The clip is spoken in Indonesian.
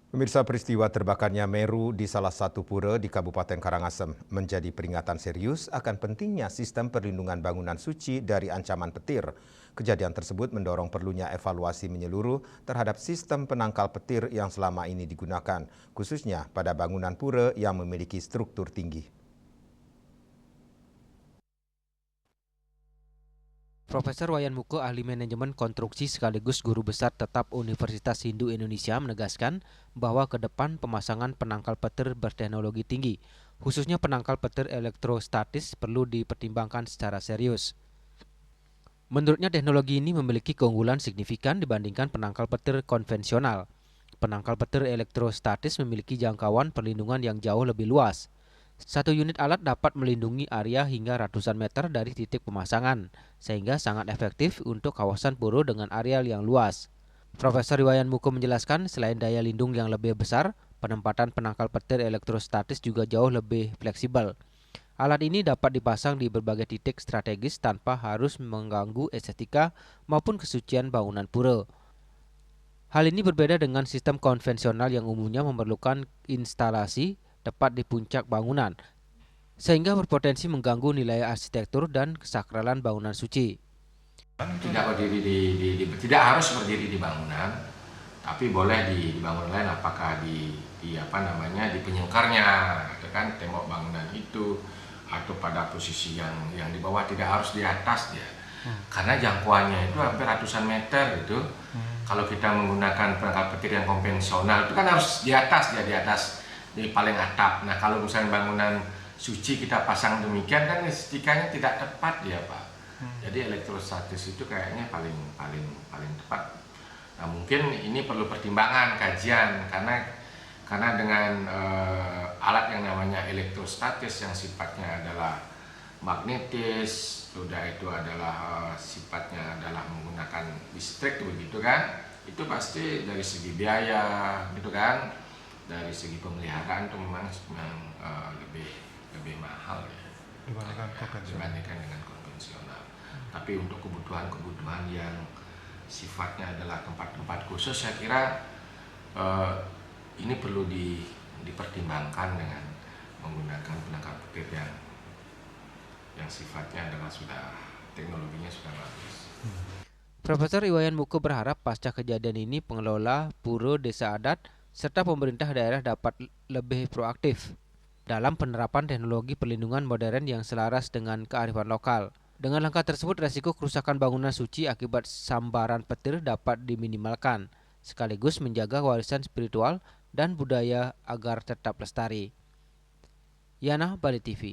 Pemirsa, peristiwa terbakarnya Meru di salah satu pura di Kabupaten Karangasem menjadi peringatan serius akan pentingnya sistem perlindungan bangunan suci dari ancaman petir. Kejadian tersebut mendorong perlunya evaluasi menyeluruh terhadap sistem penangkal petir yang selama ini digunakan, khususnya pada bangunan pura yang memiliki struktur tinggi. Profesor Wayan Muko, ahli manajemen konstruksi sekaligus guru besar tetap Universitas Hindu Indonesia, menegaskan bahwa ke depan pemasangan penangkal petir berteknologi tinggi, khususnya penangkal petir elektrostatis, perlu dipertimbangkan secara serius. Menurutnya, teknologi ini memiliki keunggulan signifikan dibandingkan penangkal petir konvensional. Penangkal petir elektrostatis memiliki jangkauan perlindungan yang jauh lebih luas. Satu unit alat dapat melindungi area hingga ratusan meter dari titik pemasangan, sehingga sangat efektif untuk kawasan pura dengan areal yang luas. Profesor Iwayan Muko menjelaskan, selain daya lindung yang lebih besar, penempatan penangkal petir elektrostatis juga jauh lebih fleksibel. Alat ini dapat dipasang di berbagai titik strategis tanpa harus mengganggu estetika maupun kesucian bangunan pura. Hal ini berbeda dengan sistem konvensional yang umumnya memerlukan instalasi tepat di puncak bangunan, sehingga berpotensi mengganggu nilai arsitektur dan kesakralan bangunan suci. Tidak harus berdiri di bangunan, tapi boleh di bangunan lain, apakah di penyangkarnya, kan tembok bangunan itu, atau pada posisi yang di bawah, tidak harus di atas dia. Karena jangkauannya itu hampir ratusan meter gitu. Kalau kita menggunakan perangkat petir yang konvensional itu kan harus di atas, di paling atap. Nah, kalau misalnya bangunan suci kita pasang demikian kan estetikanya tidak tepat ya, Pak. Jadi elektrostatis itu kayaknya paling tepat. Nah, mungkin ini perlu pertimbangan kajian karena dengan alat yang namanya elektrostatis yang sifatnya adalah magnetis, sudah itu adalah sifatnya adalah menggunakan listrik begitu kan, itu pasti dari segi biaya gitu kan, dari segi pemeliharaan itu memang lebih mahal ya dibandingkan dengan konvensional. Tapi untuk kebutuhan yang sifatnya adalah tempat-tempat khusus, saya kira ini perlu dipertimbangkan dengan menggunakan penangkal petir yang sifatnya adalah teknologinya sudah bagus. Profesor Iwayan Muko berharap pasca kejadian ini pengelola pura, desa adat, serta pemerintah daerah dapat lebih proaktif dalam penerapan teknologi perlindungan modern yang selaras dengan kearifan lokal. Dengan langkah tersebut, resiko kerusakan bangunan suci akibat sambaran petir dapat diminimalkan, sekaligus menjaga warisan spiritual dan budaya agar tetap lestari. Yana, Bali TV.